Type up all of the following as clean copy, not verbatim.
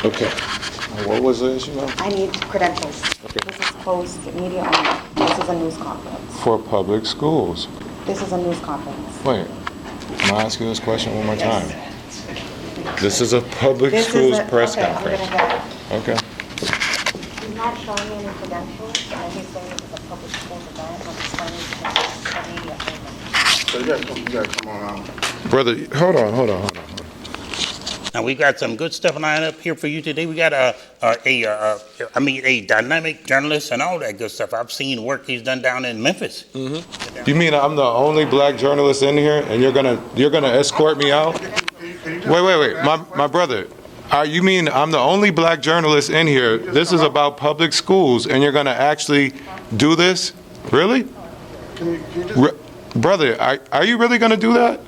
Okay. What was the issue now? I need credentials. Okay. This is closed media only. This is a news conference. For public schools. This is a news conference. Wait, can I ask you this question one more time? This is a public schools press conference. Okay. He's not showing me any credentials, and he's saying this is a public schools event. I'm explaining to him a media statement. So you gotta come on. Brother, hold on. Now, we've got some good stuff lined up here for you today. We got a dynamic journalist and all that good stuff. I've seen work he's done down in Memphis. Mm-hmm. You mean I'm the only black journalist in here, and you're gonna escort me out? Wait. My brother, you mean I'm the only black journalist in here? This is about public schools, and you're gonna actually do this? Really? Brother, are you really gonna do that?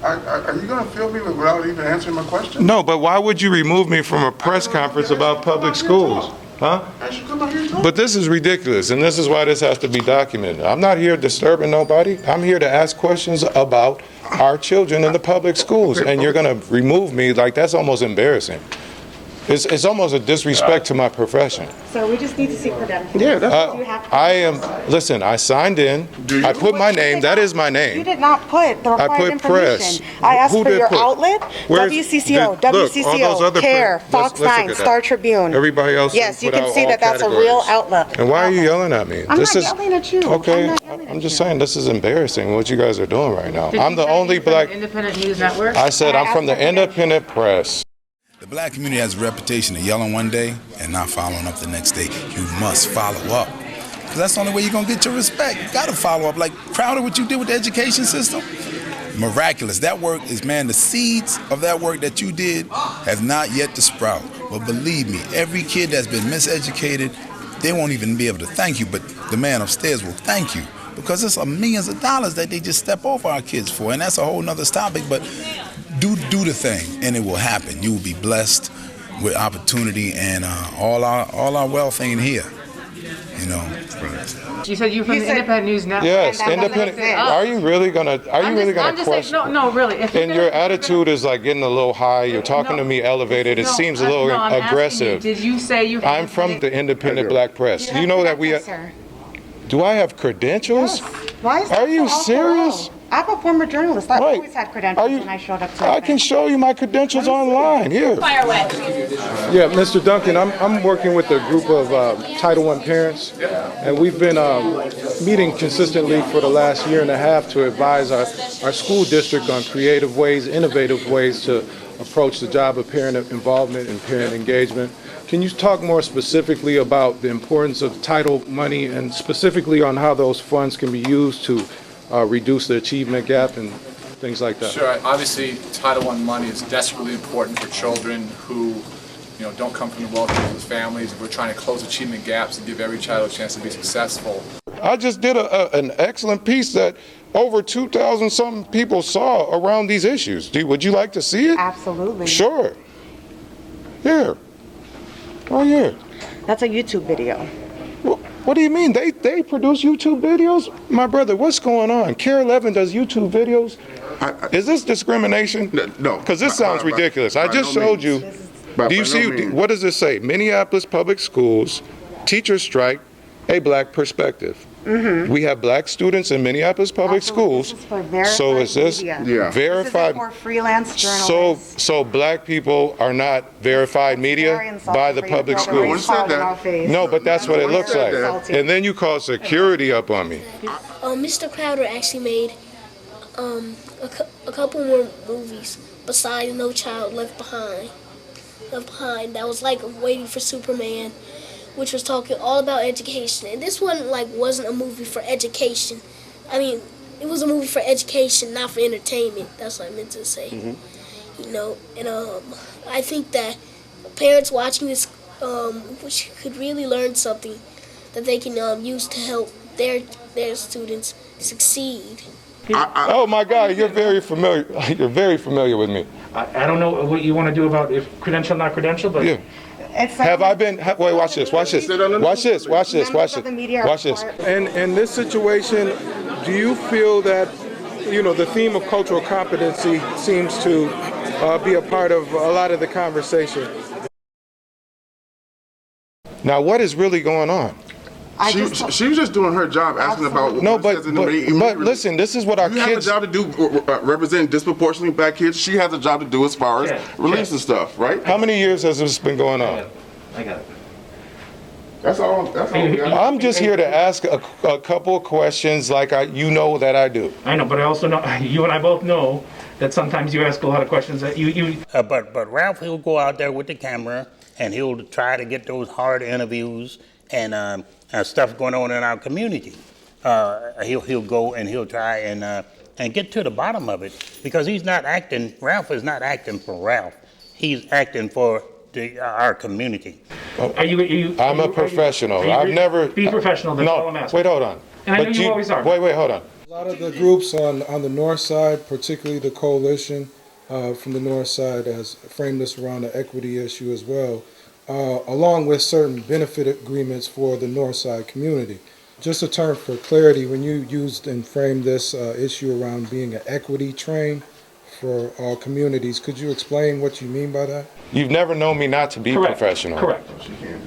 Are you going to fill me without even answering my question? No, but why would you remove me from a press conference about public schools? Huh? I should come out here and talk. But this is ridiculous, and this is why this has to be documented. I'm not here disturbing nobody. I'm here to ask questions about our children in the public schools, and you're going to remove me? Like, that's almost embarrassing. It's almost a disrespect to my profession. So we just need to see credentials. Yeah, that's Listen, I signed in. I put my name. That is my You name. did not put the required put press. information. I asked Who for did your put? outlet, Where's- WCCO, look, all those WCCO, other CARE, let's Fox look 9, at that. Star Tribune. Everybody else. Yes, you put can out see all that that's a real categories. outlet. And why are you yelling at me? I'm not yelling at you. Okay, I'm not yelling I'm at just you. saying this is embarrassing what you guys are doing right now. Did I'm you the say only you're from black. the Independent News Network? I said I'm from the asked for independent press. The black community has a reputation of yelling one day and not following up the next day. You must follow up. Because that's the only way you're going to get your respect. You got to follow up. Like, Crowder, what you did with the education system, miraculous. That work is, man, the seeds of that work that you did have not yet to sprout. But believe me, every kid that's been miseducated, they won't even be able to thank you, but the man upstairs will thank you. Because it's millions of dollars that they just step over our kids for. And that's a whole nother topic, but do the thing, and it will happen. You will be blessed with opportunity, and all our wealth ain't here. You know. You said you're from the Independent News Network. Yes, that wasn't independent. it. Are you really gonna I'm just question? saying, no, really. If you're And gonna- your attitude is like getting a little high. You're talking to me elevated. It No, seems a little no, I'm asking aggressive. you, did you say you? I'm from the independent black press. Do you know that we? Yes, sir. Do I have credentials? Why is Are that you so serious? awful? I'm a former journalist. I Wait, always had are credentials you- when I showed up to I can events. show you my credentials online. Here. Fire away. Yeah, Mr. Duncan, I'm working with a group of Title I parents, and we've been meeting consistently for the last year and a half to advise our school district on creative ways, innovative ways to approach the job of parent involvement and parent engagement. Can you talk more specifically about the importance of title money and specifically on how those funds can be used to reduce the achievement gap and things like that? Sure. Obviously, Title I money is desperately important for children who, don't come from the wealthiest families. We're trying to close achievement gaps and give every child a chance to be successful. I just did an excellent piece that over 2,000 something people saw around these issues. Would you like to see it? Absolutely. Sure. Here. Right here. That's a YouTube video. What do you mean? They produce YouTube videos? My brother, what's going on? Care 11 does YouTube videos? Is this discrimination? No. Because this sounds ridiculous. I just showed you. Do you see, what does it say? Minneapolis Public Schools, teachers strike, a black perspective. Mm-hmm. We have black students in Minneapolis Public Schools. This is for verified So is this media. verified? This is for freelance journalists. So black people are not verified media by the public schools? No, but that's what it looks like. And then you call security up on me. Mr. Crowder actually made a couple more movies besides No Child Left Behind. That was like Waiting for Superman, which was talking all about education. And this one wasn't a movie for education. I mean, it was a movie for education, not for entertainment. That's what I meant to say. Mm-hmm. And I think that parents watching this which could really learn something that they can use to help their students succeed. Oh my God, you're very familiar. You're very familiar with me. I don't know what you want to do about if credential, not credential, but Yeah. Have I been? Wait, watch this. Watch this. Watch this. Watch this. Watch this. Watch this. And in this situation, do you feel that, the theme of cultural competency seems to be a part of a lot of the conversation? Now, what is really going on? She was just doing her job, asking about No, what says in the but listen, this is what our you have a kids. job to do, representing disproportionately black kids. She has a job to do as far as releasing stuff, right? How many years has this been going on? I got it. That's all. That's all. We got. I'm just here to ask a couple of questions like you know that I do. I know, but I also know, you and I both know that sometimes you ask a lot of questions that you But Ralph, he'll go out there with the camera and he'll try to get those hard interviews and stuff going on in our community. He'll go and he'll try and get to the bottom of it, because he's not acting. Ralph is not acting for Ralph. He's acting for our community. I'm a professional. I've never. Be professional. That's all I'm asking. Wait, hold on. And I know you always are. Wait, hold on. A lot of the groups on the north side, particularly the coalition from the north side, has framed this around the equity issue as well, along with certain benefit agreements for the north side community. Just a term for clarity, when you used and framed this issue around being an equity train for all communities, could you explain what you mean by that? You've never known me not to be professional. Correct.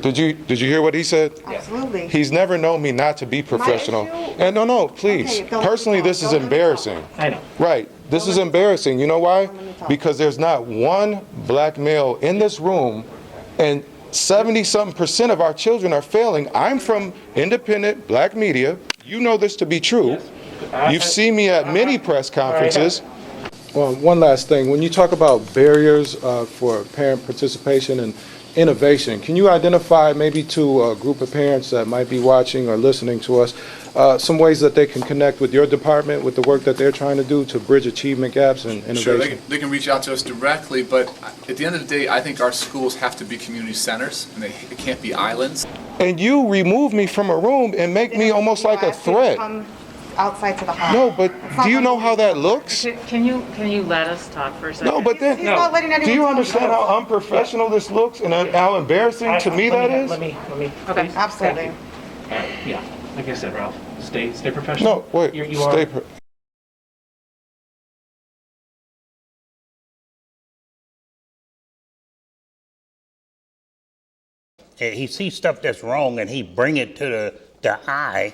Did you hear what he said? Absolutely. He's never known me not to be professional. issue- And no, please. Okay, don't- Personally, this is don't- embarrassing. I know. Right. This is embarrassing. You know why? Because there's not one black male in this room, and 70-something% of our children are failing. I'm from independent black media. You know this to be true. You've seen me at many press conferences. Well, one last thing. When you talk about barriers for parent participation and innovation, can you identify maybe to a group of parents that might be watching or listening to us some ways that they can connect with your department, with the work that they're trying to do to bridge achievement gaps and innovation? Sure, they can reach out to us directly, but at the end of the day, I think our schools have to be community centers, and they can't be islands. And you remove me from a room and make me almost like a threat. Come outside to the hall. No, but do you know how that looks? Can you let us talk for a second? No, but then, He's not letting anyone do you talk. understand how unprofessional this looks and how embarrassing to me that is? Let me. Okay. Absolutely. Yeah, like I said, Ralph, stay professional. No, wait, You stay. are. He sees stuff that's wrong and he bring it to the eye,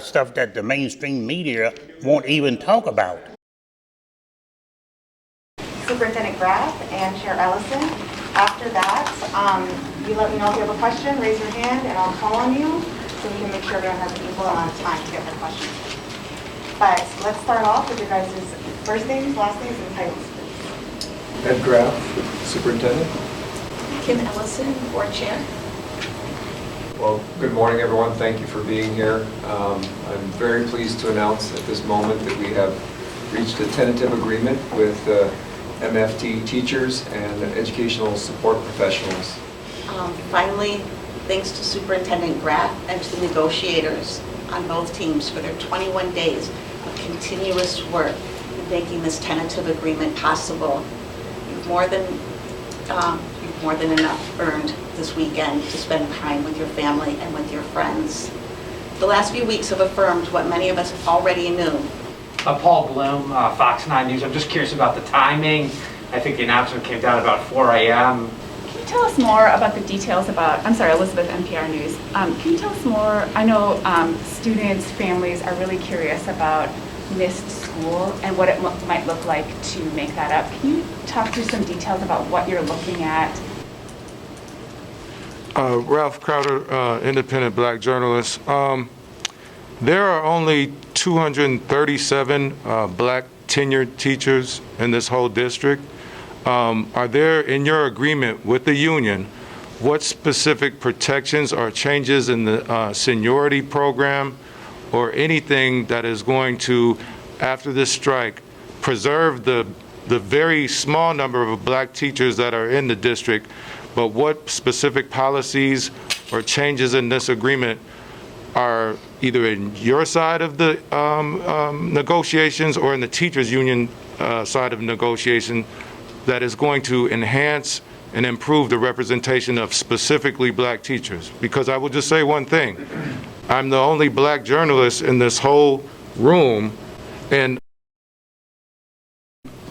stuff that the mainstream media won't even talk about. Superintendent Graff and Chair Ellison. After that, you let me know if you have a question, raise your hand, and I'll call on you so we can make sure everyone has an equal amount of time to get their questions. But let's start off with your guys' first names, last names, and titles, please. Ed Graff, Superintendent. Kim Ellison, Board Chair. Well, good morning, everyone. Thank you for being here. I'm very pleased to announce at this moment that we have reached a tentative agreement with MFT teachers and educational support professionals. Finally, thanks to Superintendent Graff and to the negotiators on both teams for their 21 days of continuous work in making this tentative agreement possible. You've more than enough earned this weekend to spend time with your family and with your friends. The last few weeks have affirmed what many of us already knew. Paul Bloom, Fox 9 News. I'm just curious about the timing. I think the announcement came down about 4 a.m. Can you tell us more about the details about, I'm sorry, Elizabeth, NPR News. Can you tell us more? I know students, families are really curious about missed school and what it might look like to make that up. Can you talk through some details about what you're looking at? Ralph Crowder, independent black journalist. There are only 237 black tenured teachers in this whole district. Are there, in your agreement with the union, what specific protections or changes in the seniority program or anything that is going to, after this strike, preserve the very small number of black teachers that are in the district, but what specific policies or changes in this agreement are either in your side of the negotiations or in the teachers union side of negotiation that is going to enhance and improve the representation of specifically black teachers? Because I will just say one thing. I'm the only black journalist in this whole room, and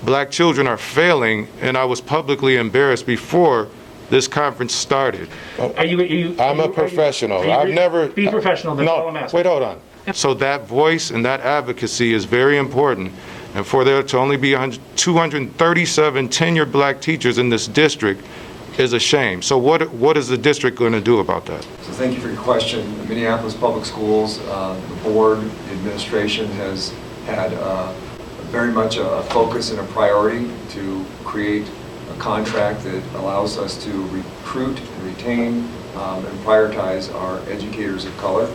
black children are failing, and I was publicly embarrassed before this conference started. Are you? I'm a professional. I've never... Be professional, that's all I'm asking. Wait, hold on. So that voice and that advocacy is very important. And for there to only be 237 tenured black teachers in this district is a shame. So what is the district going to do about that? So thank you for your question. The Minneapolis Public Schools, the board, the administration has had very much a focus and a priority to create a contract that allows us to recruit and retain and prioritize our educators of color.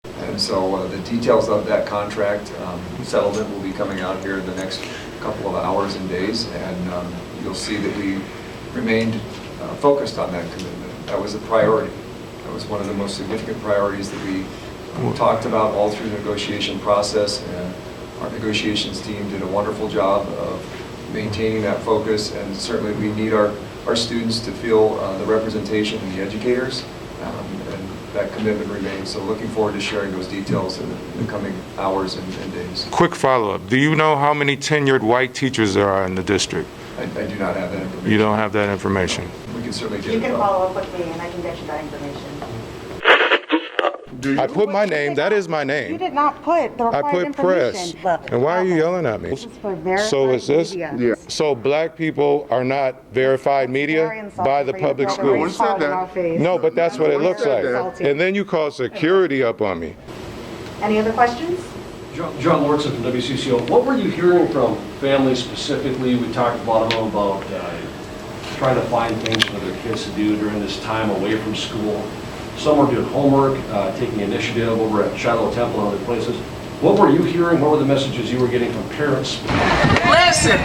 And so the details of that contract settlement will be coming out here in the next couple of hours and days, and you'll see that we remained focused on that commitment. That was a priority. That was one of the most significant priorities that we talked about all through the negotiation process, and our negotiations team did a wonderful job of maintaining that focus, and certainly we need our students to feel the representation in the educators, and that commitment remains. So looking forward to sharing those details in the coming hours and days. Quick follow-up. Do you know how many tenured white teachers there are in the district? I do not have that information. You don't have that information? We can certainly get You it. can follow up with me and I can get you that information. I put my name. That is my You name. did not put the I required put press. information. And why are you yelling at me? For verified So is this? media. Yeah. So black people are not verified Very media insulting by the for you to public throw schools? one said in that. our face. No, but that's what it looks like. Insulting. And then you call security up on me. Any other questions? John Lordson from WCCO. What were you hearing from families specifically? We talked about them about trying to find things for their kids to do during this time away from school. Some were doing homework, taking initiative over at Shiloh Temple and other places. What were you hearing? What were the messages you were getting from parents? Listen!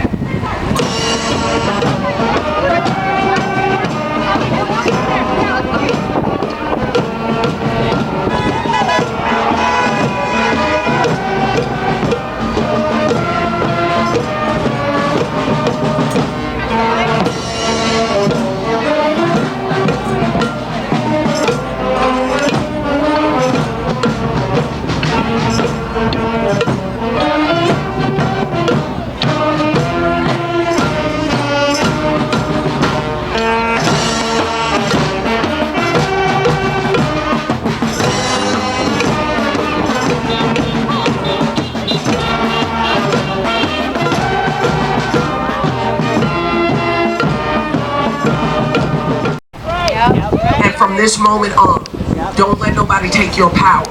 And from this moment on, don't let nobody take your power.